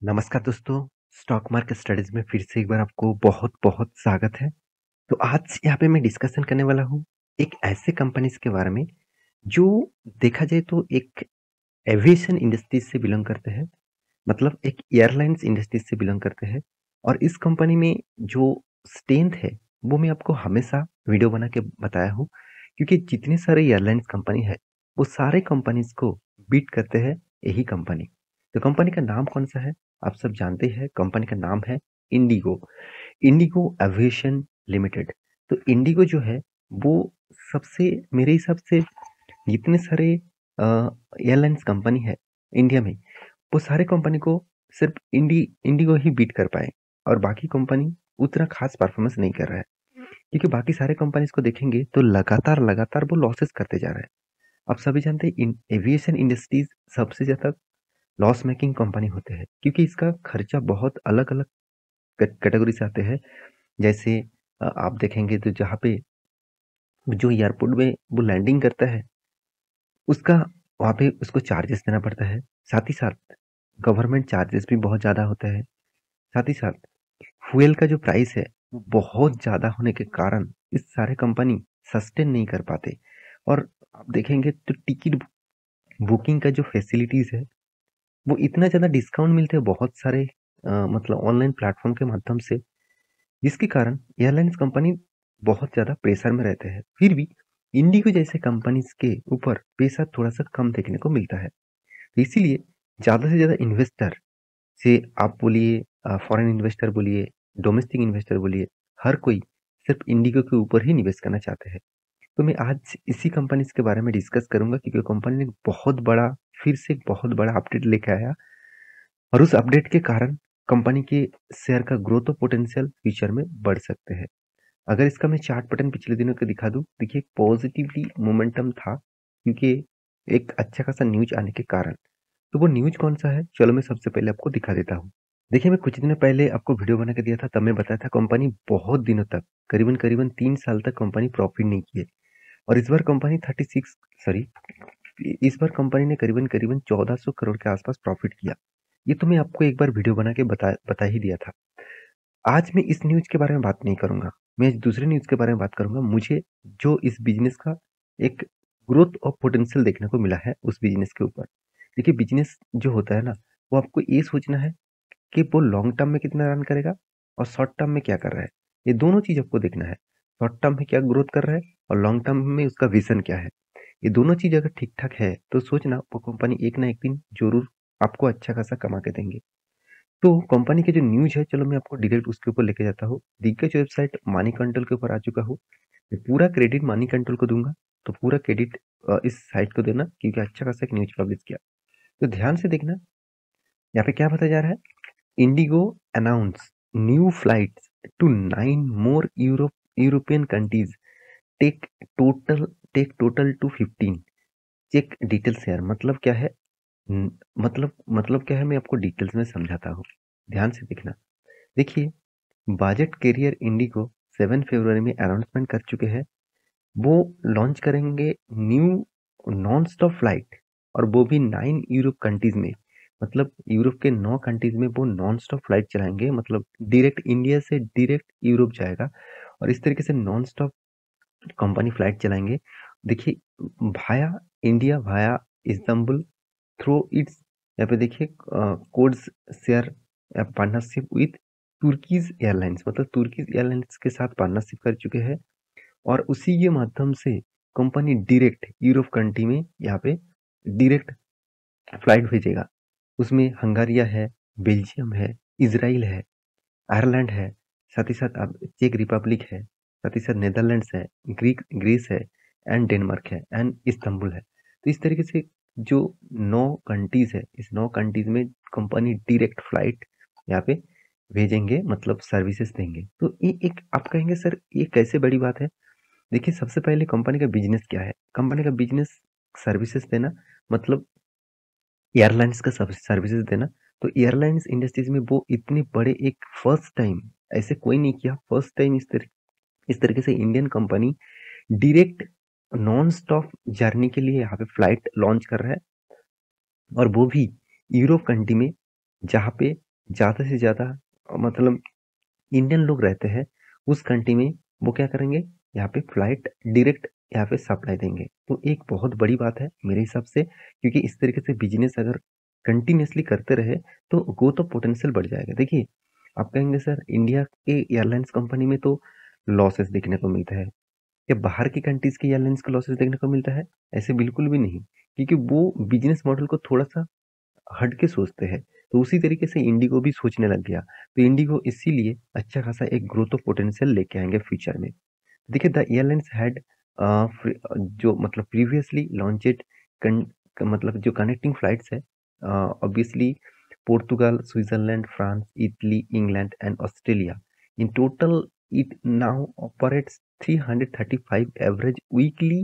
नमस्कार दोस्तों, stock market studies में फिर से एक बार आपको बहुत-बहुत स्वागत है। तो आज यहाँ पे मैं डिस्कशन करने वाला हूँ, एक ऐसे कंपनीज़ के बारे में, जो देखा जाए तो एक एविएशन इंडस्ट्रीज़ से बिलॉन्ग करते हैं, मतलब एक एयरलाइन्स इंडस्ट्रीज़ से बिलॉन्ग करते हैं और इस कंपनी में जो स्ट्रेंथ है, वो मैं आपको हमेशा वीडियो बना के बताया हूँ, क्योंकि जितने सारे एयरलाइन्स कंपनी है, वो सारे कंपनीज़ को बीट करते हैं यही कंपनी। तो कंपनी का नाम कौन-सा है? आप सब जानते हैं, कंपनी का नाम है इंडिगो, इंडिगो एविएशन लिमिटेड। तो इंडिगो जो है, वो सबसे मेरे हिसाब से जितने सारे अ, एयरलाइन्स कंपनी है इंडिया में, वो सारे कंपनी को सिर्फ इंडिगो ही बीट कर पाए और बाकी कंपनी उतना खास परफॉर्मेंस नहीं कर रहा है। क्योंकि बाकी सारे कंपनीज को देखेंगे तो लगातार वो लॉसेस करते जा रहे हैं। आप सभी जानते हैं एविएशन इंडस्ट्रीज सबसे ज्यादा लॉस मेकिंग कंपनी होते हैं, क्योंकि इसका खर्चा बहुत अलग अलग कैटेगरी से आते हैं। जैसे आप देखेंगे तो जहाँ पे जो एयरपोर्ट में वो लैंडिंग करता है, उसका वहाँ पे उसको चार्जेस देना पड़ता है। साथ ही साथ गवर्नमेंट चार्जेस भी बहुत ज़्यादा होता है। साथ ही साथ फ्यूल का जो प्राइस है, वो बहुत ज़्यादा होने के कारण इस सारे कंपनी सस्टेन नहीं कर पाते। और आप देखेंगे तो टिकट बुकिंग का जो फैसिलिटीज़ है, वो इतना ज़्यादा डिस्काउंट मिलते हैं बहुत सारे मतलब ऑनलाइन प्लेटफॉर्म के माध्यम से, जिसके कारण एयरलाइंस कंपनी बहुत ज़्यादा प्रेशर में रहते हैं। फिर भी इंडिगो जैसे कंपनीज के ऊपर पैसा थोड़ा सा कम देखने को मिलता है। तो इसीलिए ज़्यादा से ज़्यादा इन्वेस्टर से आप बोलिए, फॉरेन इन्वेस्टर बोलिए, डोमेस्टिक इन्वेस्टर बोलिए, हर कोई सिर्फ इंडिगो के ऊपर ही निवेश करना चाहते हैं। तो मैं आज इसी कंपनीज के बारे में डिस्कस करूंगा, क्योंकि कंपनी ने बहुत बड़ा, फिर से एक बहुत बड़ा अपडेट लेके आया और उस अपडेट के कारण कंपनी के शेयर का ग्रोथ और पोटेंशियल फ्यूचर में बढ़ सकते हैं। अगर इसका मैं चार्ट पैटर्न पिछले दिनों का दिखा दूं, देखिए पॉजिटिवली मोमेंटम था, क्योंकि एक अच्छा खासा न्यूज आने के कारण। तो वो न्यूज कौन सा है, चलो मैं सबसे पहले आपको दिखा देता हूँ। देखिए, मैं कुछ दिन पहले आपको वीडियो बना के दिया था, तब मैं बताया था कंपनी बहुत दिनों तक, करीबन करीबन 3 साल तक कंपनी प्रॉफिट नहीं किए। और इस बार कंपनी 36 सॉरी इस बार कंपनी ने करीबन करीबन 1400 करोड़ के आसपास प्रॉफिट किया। ये तो मैं आपको एक बार वीडियो बना के बता ही दिया था। आज मैं इस न्यूज़ के बारे में बात नहीं करूँगा, मैं आज दूसरे न्यूज़ के बारे में बात करूँगा। मुझे जो इस बिज़नेस का एक ग्रोथ और पोटेंशियल देखने को मिला है उस बिज़नेस के ऊपर। देखिए, बिज़नेस जो होता है ना, वो आपको ये सोचना है कि वो लॉन्ग टर्म में कितना रन करेगा और शॉर्ट टर्म में क्या कर रहा है। ये दोनों चीज़ आपको देखना है। शॉर्ट टर्म में क्या ग्रोथ कर रहा है और लॉन्ग टर्म में उसका विज़न क्या है। ये दोनों चीज़ अगर ठीक-ठाक है, तो सोचना वो कंपनी एक ना एक दिन ज़रूर आपको अच्छा खासा कमा के देंगे। तो कंपनी की जो न्यूज़ है, चलो मैं आपको डायरेक्ट उसके ऊपर लेके जाता हूँ। दिग्गज वेबसाइट मनी कंट्रोल के ऊपर आ चुका हूँ। मैं पूरा क्रेडिट मनी कंट्रोल को दूँगा, तो पूरा क्रेडिट इस साइट को देना, क्योंकि अच्छा खासा एक न्यूज़ पब्लिश किया। तो ध्यान से देखना, यहाँ पे क्या बताया जा रहा है? IndiGo announce new flights to 9 more European countries, take total take total to 15। Check details यार, मतलब क्या है? न, मतलब क्या है, मैं आपको डिटेल्स में समझाता हूँ। ध्यान से देखना। देखिए, बजट कैरियर इंडिगो 7 फरवरी में अनाउंसमेंट कर चुके हैं। वो लॉन्च करेंगे न्यू नॉन स्टॉप फ्लाइट, और वो भी 9 यूरोप कंट्रीज में। मतलब यूरोप के 9 कंट्रीज में वो नॉन स्टॉप फ्लाइट चलाएंगे, मतलब डायरेक्ट इंडिया से डायरेक्ट यूरोप जाएगा और इस तरीके से नॉन स्टॉप कंपनी फ्लाइट चलाएंगे। देखिए, भाया इंडिया, भाया इस्तांबुल, थ्रू इट्स, यहाँ पे देखिए codes share partnership with Turkish airlines, मतलब तुर्कीज एयरलाइंस के साथ पार्टनरशिप कर चुके हैं और उसी के माध्यम से कंपनी डायरेक्ट यूरोप कंट्री में यहाँ पे डायरेक्ट फ्लाइट भेजेगा। उसमें हंगारिया है, बेल्जियम है, इजराइल है, आयरलैंड है, साथ ही साथ अब चेक रिपब्लिक है, साथ ही साथ नेदरलैंड्स है, ग्रीस है एंड डेनमार्क है एंड इस्तांबुल है। तो इस तरीके से जो 9 कंट्रीज है, इस 9 कंट्रीज में कंपनी डायरेक्ट फ्लाइट यहाँ पे भेजेंगे, मतलब सर्विसेज देंगे। तो ये एक, आप कहेंगे सर ये कैसे बड़ी बात है? देखिए, सबसे पहले कंपनी का बिजनेस क्या है? कंपनी का बिजनेस सर्विसेज देना, मतलब एयरलाइंस का सर्विसेज देना। तो एयरलाइंस इंडस्ट्रीज में वो इतने बड़े, एक फर्स्ट टाइम, ऐसे कोई नहीं किया, फर्स्ट टाइम इस तरीके से Indian company direct non stop journey के लिए यहाँ पे फ्लाइट लॉन्च कर रहा है, और वो भी यूरोप कंट्री में, जहाँ पे ज़्यादा से ज़्यादा मतलब इंडियन लोग रहते हैं उस कंट्री में, वो क्या करेंगे, यहाँ पे फ्लाइट डायरेक्ट यहाँ पे सप्लाई देंगे। तो एक बहुत बड़ी बात है मेरे हिसाब से, क्योंकि इस तरीके से बिजनेस अगर कंटिन्यूअसली करते रहे तो ग्रोथ ऑफ पोटेंशियल बढ़ जाएगा। देखिए, आप कहेंगे सर इंडिया के एयरलाइंस कंपनी में तो लॉसेस देखने को मिलता है, या बाहर की कंट्रीज के एयरलाइंस को लॉसेस देखने को मिलता है? ऐसे बिल्कुल भी नहीं, क्योंकि वो बिजनेस मॉडल को थोड़ा सा हट के सोचते हैं। तो उसी तरीके से इंडिगो भी सोचने लग गया। तो इंडिगो इसीलिए अच्छा खासा एक ग्रोथ ऑफ पोटेंशियल लेके आएंगे फ्यूचर में। देखिए, द एयरलाइंस हैड जो मतलब प्रीवियसली लॉन्चेड मतलब जो कनेक्टिंग फ्लाइट्स है, obviously Portugal, Switzerland, France, Italy, England and Australia. In total it now operates 335 average weekly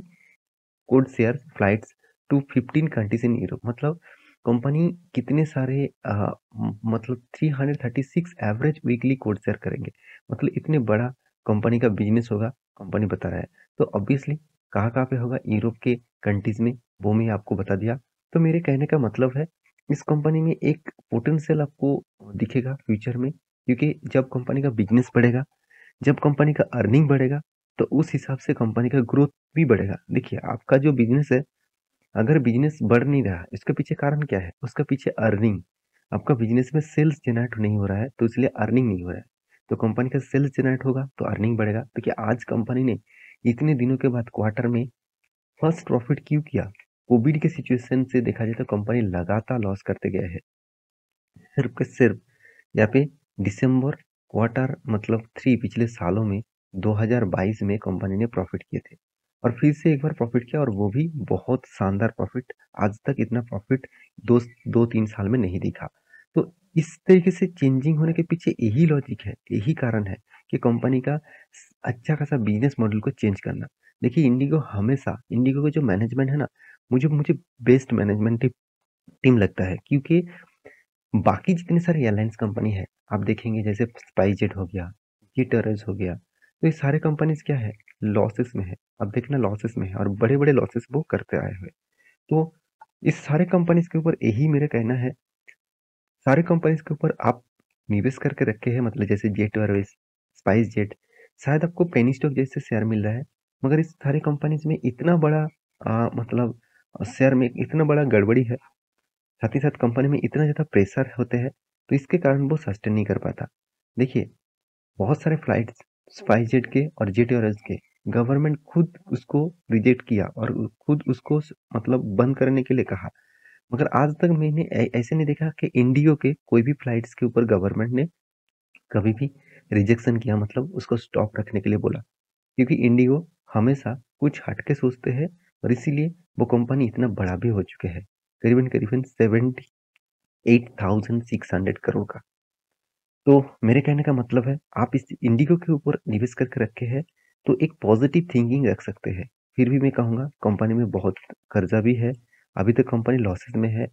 code share flights to 15 countries in Europe. मतलब कंपनी कितने सारे मतलब 336 एवरेज वीकली कोड शेयर करेंगे, मतलब इतने बड़ा कंपनी का बिजनेस होगा, कंपनी बता रहा है। तो ऑब्वियसली कहाँ कहाँ पे होगा, यूरोप के कंट्रीज में, वो मैं आपको बता दिया। तो मेरे कहने का मतलब है, इस कंपनी में एक पोटेंशियल आपको दिखेगा फ्यूचर में, क्योंकि जब कंपनी का बिजनेस बढ़ेगा, जब कंपनी का अर्निंग बढ़ेगा, तो उस हिसाब से कंपनी का ग्रोथ भी बढ़ेगा। देखिए, आपका जो बिजनेस है, अगर बिजनेस बढ़ नहीं रहा, इसके पीछे कारण क्या है? उसके पीछे अर्निंग। आपका बिजनेस में सेल्स जनरेट नहीं हो रहा है, तो इसलिए अर्निंग नहीं हो रहा है। तो कंपनी का सेल्स जनरेट होगा तो अर्निंग बढ़ेगा। तो क्या आज कंपनी ने इतने दिनों के बाद क्वार्टर में फर्स्ट प्रॉफिट क्यों किया? कोविड के सिचुएशन से देखा जाए तो कंपनी लगातार लॉस करते गए हैं। सिर्फ के सिर्फ यहाँ पे दिसंबर क्वार्टर मतलब 3 पिछले सालों में 2022 में कंपनी ने प्रॉफिट किए थे, और फिर से एक बार प्रॉफिट किया, और वो भी बहुत शानदार प्रॉफिट। आज तक इतना प्रॉफिट दो दो तीन साल में नहीं दिखा। तो इस तरीके से चेंजिंग होने के पीछे यही लॉजिक है, यही कारण है कि कंपनी का अच्छा खासा बिजनेस मॉडल को चेंज करना। देखिए, इंडिगो हमेशा, इंडिगो का जो मैनेजमेंट है ना, मुझे मुझे बेस्ट मैनेजमेंट टीम लगता है, क्योंकि बाकी जितने सारे एयरलाइंस कंपनी है, आप देखेंगे जैसे स्पाइसजेट हो गया, जेट एयरवेज हो गया, तो ये सारे कंपनीज क्या है, लॉसेस में है। अब देखना लॉसेस में है, और बड़े बड़े लॉसेस वो करते आए हुए। तो इस सारे कंपनीज के ऊपर यही मेरा कहना है, सारे कंपनीज के ऊपर आप निवेश करके रखे हैं, मतलब जैसे जेट एयरवेज, स्पाइस जेट, शायद आपको पेनी स्टॉक जैसे शेयर मिल रहा है, मगर इस सारे कंपनीज में इतना बड़ा मतलब शेयर में इतना बड़ा गड़बड़ी है, साथ ही साथ कंपनी में इतना ज़्यादा प्रेशर होते हैं, तो इसके कारण वो सस्टेन नहीं कर पाता। देखिए, बहुत सारे फ्लाइट्स स्पाइसजेट के और जेट एयरवेज के गवर्नमेंट खुद उसको रिजेक्ट किया, और खुद उसको मतलब बंद करने के लिए कहा, मगर आज तक मैंने ऐसे नहीं देखा कि इंडिगो के कोई भी फ्लाइट्स के ऊपर गवर्नमेंट ने कभी भी रिजेक्शन किया, मतलब उसको स्टॉप रखने के लिए बोला। क्योंकि इंडिगो हमेशा कुछ हट के सोचते हैं, और इसीलिए वो कंपनी इतना बड़ा भी हो चुके हैं, करीबन करीबन 78,600 करोड़ का। तो मेरे कहने का मतलब है, आप इस इंडिगो के ऊपर निवेश करके रखे हैं, तो एक पॉजिटिव थिंकिंग रख सकते हैं। फिर भी मैं कहूँगा, कंपनी में बहुत कर्जा भी है, अभी तक कंपनी लॉसेस में है।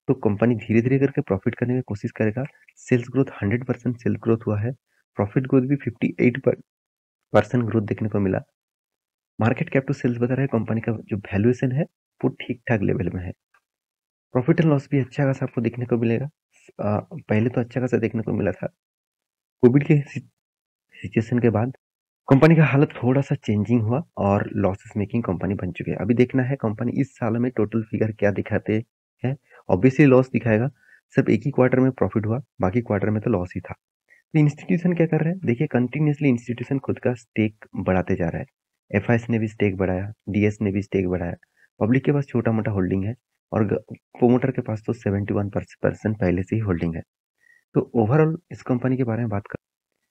तो कंपनी धीरे धीरे करके प्रॉफिट करने की कोशिश करेगा। सेल्स ग्रोथ 100% सेल्स ग्रोथ हुआ है, प्रॉफिट ग्रोथ भी 58% ग्रोथ देखने को मिला। मार्केट कैप टू सेल्स बता रहा है, कंपनी का जो वैल्यूएशन है वो ठीक ठाक लेवल में है। प्रॉफिट एंड लॉस भी अच्छा खासा आपको देखने को मिलेगा। पहले तो अच्छा खासा देखने को मिला था, कोविड के सिचुएशन के बाद कंपनी का हालत थोड़ा सा चेंजिंग हुआ, और लॉसेस मेकिंग कंपनी बन चुकी है। अभी देखना है कंपनी इस साल में टोटल फिगर क्या दिखाते हैं। ऑब्वियसली लॉस दिखाएगा, सिर्फ एक ही क्वार्टर में प्रॉफिट हुआ, बाकी क्वार्टर में तो लॉस ही था। तो इंस्टीट्यूशन क्या कर रहे हैं, देखिए कंटिन्यूसली इंस्टीट्यूशन खुद का स्टेक बढ़ाते जा रहा है। एफआईएस ने भी स्टेक बढ़ाया, डीएस ने भी स्टेक बढ़ाया। पब्लिक के पास छोटा मोटा होल्डिंग है, और प्रोमोटर के पास तो 71% पहले से ही होल्डिंग है। तो ओवरऑल इस कंपनी के बारे में बात कर,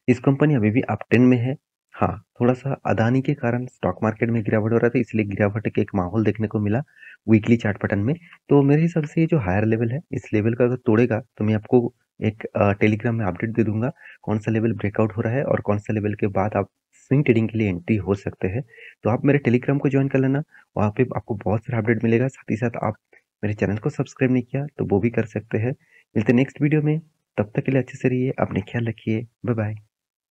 इस कंपनी अभी भी अप ट्रेंड में है। हाँ, थोड़ा-सा अदानी के कारण स्टॉक मार्केट में गिरावट हो रहा था, इसलिए गिरावट के एक माहौल देखने को मिला वीकली चार्ट पैटर्न में। तो मेरे हिसाब से ये जो हायर लेवल है, इस लेवल का अगर तोड़ेगा, तो मैं आपको एक टेलीग्राम में अपडेट दे दूँगा, कौन-सा लेवल ब्रेकआउट हो रहा है, और कौन-सा लेवल के बाद आप स्विंग ट्रेडिंग के लिए एंट्री हो सकते हैं। तो आप मेरे टेलीग्राम को जॉइन कर लेना, वहाँ पे आपको बहुत सारा अपडेट मिलेगा। साथ ही साथ आप मेरे चैनल को सब्सक्राइब नहीं किया, तो वो भी कर सकते हैं। मिलते हैं नेक्स्ट वीडियो में, तब तक के लिए अच्छे से रहिए, अपने ख्याल रखिए। Bye bye.